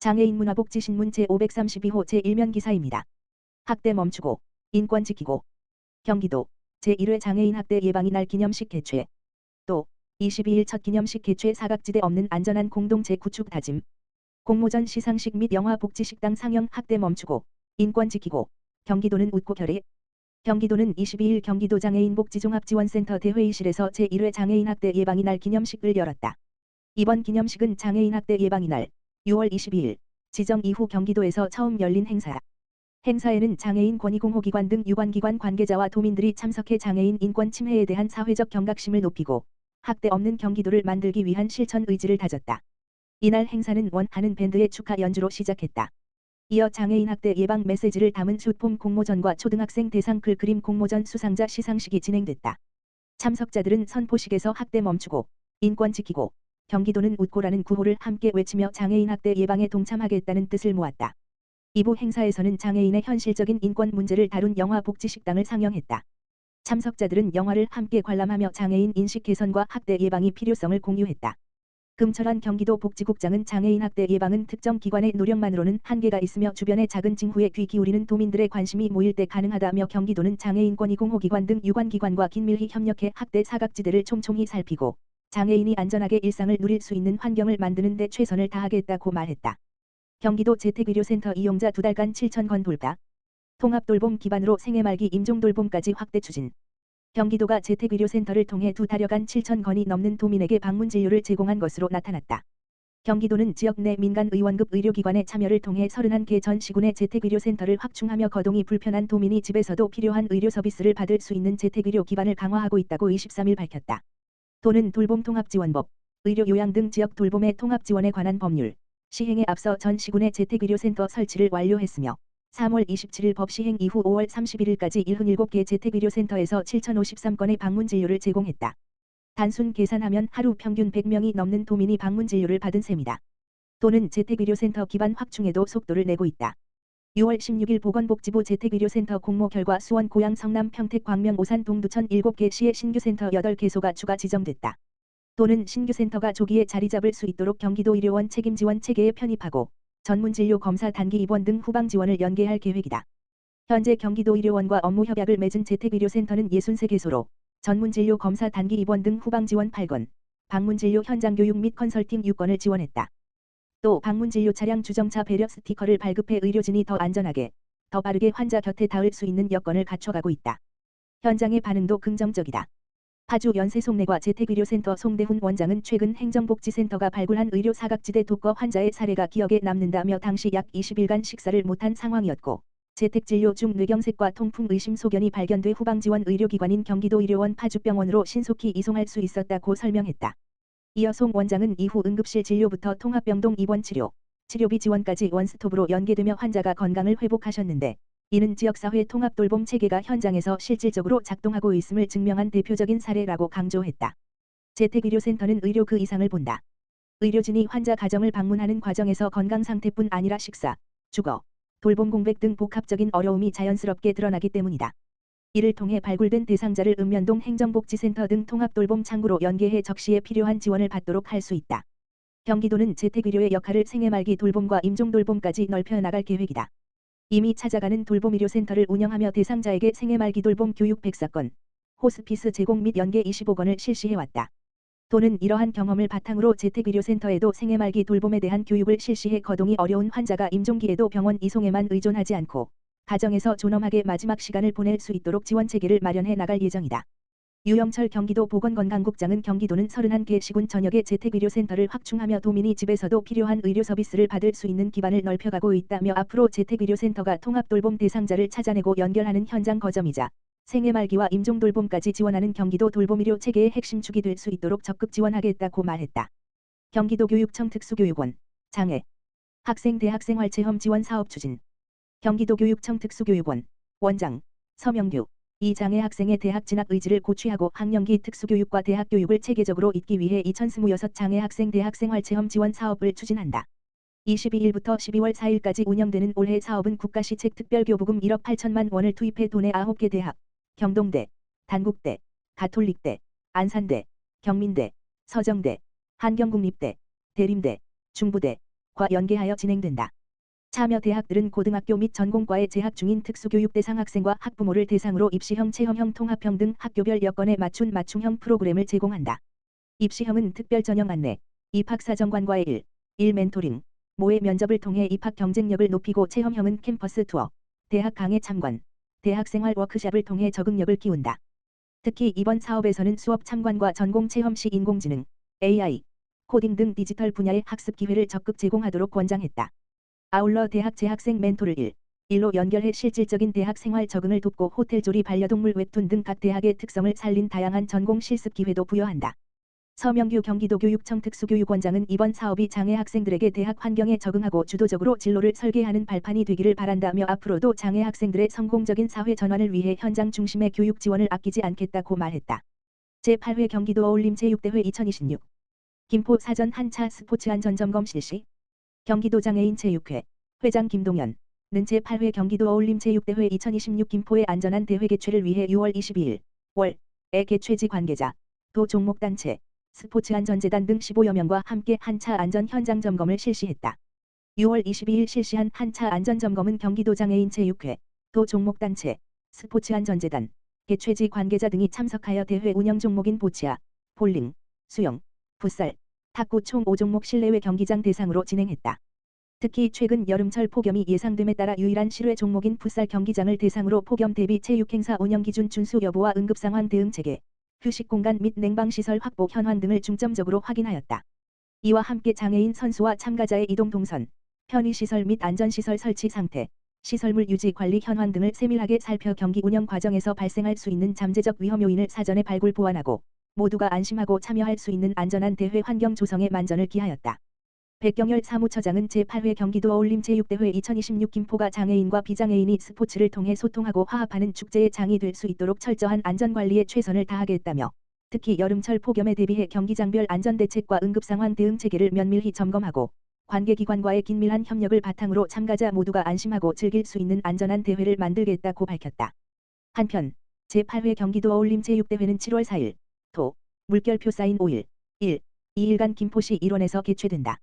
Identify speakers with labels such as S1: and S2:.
S1: 장애인 문화복지신문 제532호 제1면 기사입니다. 학대 멈추고 인권 지키고. 경기도 제1회 장애인 학대 예방의 날 기념식 개최. 또 22일 첫 기념식 개최. 사각지대 없는 안전한 공동체 구축 다짐. 공모전 시상식 및 영화 복지식당 상영. 학대 멈추고 인권 지키고. 경기도는 웃고 결의. 경기도는 22일 경기도 장애인 복지종합지원센터 대회의실에서 제1회 장애인 학대 예방의 날 기념식을 열었다. 이번 기념식은 장애인 학대 예방의 날 6월 22일 지정 이후 경기도에서 처음 열린 행사야. 행사에는 장애인 권익공호기관 등 유관기관 관계자와 도민들이 참석해 장애인 인권 침해에 대한 사회적 경각심을 높이고 학대 없는 경기도를 만들기 위한 실천 의지를 다졌다. 이날 행사는 원하는 밴드의 축하 연주로 시작했다. 이어 장애인 학대 예방 메시지를 담은 숏폼 공모전과 초등학생 대상 글그림 공모전 수상자 시상식이 진행됐다. 참석자들은 선포식에서 학대 멈추고 인권 지키고 경기도는 웃고라는 구호를 함께 외치며 장애인 학대 예방에 동참하겠다는 뜻을 모았다. 2부 행사에서는 장애인의 현실적인 인권 문제를 다룬 영화 복지식당을 상영했다. 참석자들은 영화를 함께 관람하며 장애인 인식 개선과 학대 예방의 필요성을 공유했다. 금철환 경기도 복지국장은 장애인 학대 예방은 특정 기관의 노력만으로는 한계가 있으며 주변의 작은 징후에 귀 기울이는 도민들의 관심이 모일 때 가능하다며 경기도는 장애인 권익공호기관 등 유관기관과 긴밀히 협력해 학대 사각지대를 촘촘히 살피고 장애인이 안전하게 일상을 누릴 수 있는 환경을 만드는 데 최선을 다하겠다고 말했다. 경기도 재택의료센터 이용자 2달간 7,000건 돌파. 통합돌봄 기반으로 생애 말기 임종돌봄까지 확대 추진. 경기도가 재택의료센터를 통해 2달여간 7,000건이 넘는 도민에게 방문 진료를 제공한 것으로 나타났다. 경기도는 지역 내 민간 의원급 의료기관의 참여를 통해 31개 전 시군의 재택의료센터를 확충하며 거동이 불편한 도민이 집에서도 필요한 의료 서비스를 받을 수 있는 재택의료 기반을 강화하고 있다고 23일 밝혔다. 도는 돌봄통합지원법, 의료요양 등 지역 돌봄의 통합지원에 관한 법률 시행에 앞서 전 시군의 재택의료센터 설치를 완료했으며 3월 27일 법 시행 이후 5월 31일까지 77개 재택의료센터에서 7,053건의 방문 진료를 제공했다. 단순 계산하면 하루 평균 100명이 넘는 도민이 방문 진료를 받은 셈이다. 도는 재택의료센터 기반 확충에도 속도를 내고 있다. 6월 16일 보건복지부 재택의료센터 공모 결과 수원, 고양, 성남, 평택, 광명, 오산, 동두천 7개 시의 신규센터 8개소가 추가 지정됐다. 도는 신규센터가 조기에 자리 잡을 수 있도록 경기도 의료원 책임지원 체계에 편입하고 전문진료 검사 단기 입원 등 후방 지원을 연계할 계획이다. 현재 경기도 의료원과 업무 협약을 맺은 재택의료센터는 63개소로 전문진료 검사 단기 입원 등 후방 지원 8건, 방문진료 현장 교육 및 컨설팅 6건을 지원했다. 또 방문진료 차량 주정차 배려 스티커를 발급해 의료진이 더 안전하게, 더 빠르게 환자 곁에 닿을 수 있는 여건을 갖춰가고 있다. 현장의 반응도 긍정적이다. 파주 연세송내과 재택의료센터 송대훈 원장은 최근 행정복지센터가 발굴한 의료 사각지대 독거 환자의 사례가 기억에 남는다며 당시 약 20일간 식사를 못한 상황이었고 재택진료 중 뇌경색과 통풍 의심 소견이 발견돼 후방지원 의료기관인 경기도 의료원 파주병원으로 신속히 이송할 수 있었다고 설명했다. 이어 송 원장은 이후 응급실 진료부터 통합병동 입원 치료, 치료비 지원까지 원스톱으로 연계되며 환자가 건강을 회복하셨는데 이는 지역사회 통합돌봄 체계가 현장에서 실질적으로 작동하고 있음을 증명한 대표적인 사례라고 강조했다. 재택의료센터는 의료 그 이상을 본다. 의료진이 환자 가정을 방문하는 과정에서 건강 상태뿐 아니라 식사, 주거, 돌봄 공백 등 복합적인 어려움이 자연스럽게 드러나기 때문이다. 이를 통해 발굴된 대상자를 읍면동 행정복지센터 등 통합돌봄 창구로 연계해 적시에 필요한 지원을 받도록 할 수 있다. 경기도는 재택의료의 역할을 생애 말기 돌봄과 임종돌봄까지 넓혀 나갈 계획이다. 이미 찾아가는 돌봄의료센터를 운영하며 대상자에게 생애 말기 돌봄 교육 104건, 호스피스 제공 및 연계 25건을 실시해왔다. 도는 이러한 경험을 바탕으로 재택의료센터에도 생애 말기 돌봄에 대한 교육을 실시해 거동이 어려운 환자가 임종기에도 병원 이송에만 의존하지 않고 가정에서 존엄하게 마지막 시간을 보낼 수 있도록 지원체계를 마련해 나갈 예정이다. 유영철 경기도 보건건강국장은 경기도는 31개 시군 전역의 재택의료센터를 확충하며 도민이 집에서도 필요한 의료 서비스를 받을 수 있는 기반을 넓혀가고 있다며 앞으로 재택의료센터가 통합돌봄 대상자를 찾아내고 연결하는 현장 거점이자 생애 말기와 임종돌봄까지 지원하는 경기도 돌봄의료 체계의 핵심 축이 될 수 있도록 적극 지원하겠다고 말했다. 경기도 교육청 특수교육원, 장애, 학생 대학생 활체험 지원 사업 추진. 경기도 교육청 특수교육원, 원장, 서명규. 이 장애 학생의 대학 진학 의지를 고취하고 학령기 특수교육과 대학교육을 체계적으로 잇기 위해 2026 장애 학생 대학생활체험 지원 사업을 추진한다. 22일부터 12월 4일까지 운영되는 올해 사업은 국가시책 특별교부금 1억 8천만 원을 투입해 도내 9개 대학, 경동대, 단국대, 가톨릭대, 안산대, 경민대, 서정대, 한경국립대, 대림대, 중부대, 연계하여 진행된다. 참여 대학들은 고등학교 및 전공과에 재학 중인 특수교육 대상 학생과 학부모를 대상으로 입시형, 체험형, 통합형 등 학교별 여건에 맞춘 맞춤형 프로그램을 제공한다. 입시형은 특별 전형 안내, 입학사정관과의 1 멘토링, 모의 면접을 통해 입학 경쟁력을 높이고, 체험형은 캠퍼스 투어, 대학 강의 참관, 대학생활 워크숍을 통해 적응력을 키운다. 특히 이번 사업에서는 수업 참관과 전공 체험 시 인공지능, AI, 코딩 등 디지털 분야의 학습 기회를 적극 제공하도록 권장했다. 아울러 대학 재학생 멘토를 1로 연결해 실질적인 대학 생활 적응을 돕고, 호텔 조리, 반려동물 웹툰 등 각 대학의 특성을 살린 다양한 전공 실습 기회도 부여한다. 서명규 경기도교육청 특수교육원장은 이번 사업이 장애 학생들에게 대학 환경에 적응하고 주도적으로 진로를 설계하는 발판이 되기를 바란다며, 앞으로도 장애 학생들의 성공적인 사회 전환을 위해 현장 중심의 교육 지원을 아끼지 않겠다고 말했다. 제8회 경기도 어울림 제6대회 2026 김포 사전 한차 스포츠 안전점검 실시. 경기도 장애인 제6회 회장 김동연은 제8회 경기도 어울림 제6대회 2026 김포의 안전한 대회 개최를 위해 6월 22일 월에 개최지 관계자, 도 종목단체, 스포츠안전재단 등 15여 명과 함께 한차 안전 현장 점검을 실시했다. 6월 22일 실시한 한차 안전점검은 경기도 장애인 제6회 도 종목단체, 스포츠안전재단, 개최지 관계자 등이 참석하여 대회 운영 종목인 보치아, 볼링, 수영, 풋살, 탁구 총 5종목 실내외 경기장 대상으로 진행했다. 특히 최근 여름철 폭염이 예상됨에 따라 유일한 실외 종목인 풋살 경기장을 대상으로 폭염 대비 체육행사 운영 기준 준수 여부와 응급상황 대응 체계, 휴식 공간 및 냉방시설 확보 현황 등을 중점적으로 확인하였다. 이와 함께 장애인 선수와 참가자의 이동 동선, 편의시설 및 안전시설 설치 상태, 시설물 유지 관리 현황 등을 세밀하게 살펴 경기 운영 과정에서 발생할 수 있는 잠재적 위험 요인을 사전에 발굴 보완하고, 모두가 안심하고 참여할 수 있는 안전한 대회 환경 조성에 만전을 기하였다. 백경열 사무처장은 제8회 경기도 어울림 제6대회 2026 김포가 장애인과 비장애인이 스포츠를 통해 소통하고 화합하는 축제의 장이 될 수 있도록 철저한 안전관리에 최선을 다하겠다며, 특히 여름철 폭염에 대비해 경기장별 안전대책과 응급상황 대응 체계를 면밀히 점검하고, 관계기관과의 긴밀한 협력을 바탕으로 참가자 모두가 안심하고 즐길 수 있는 안전한 대회를 만들겠다고 밝혔다. 한편 제8회 경기도 어울림 제6대회는 7월 4일 토, 물결표 쌓인 5일, 2일간 김포시 일원에서 개최된다.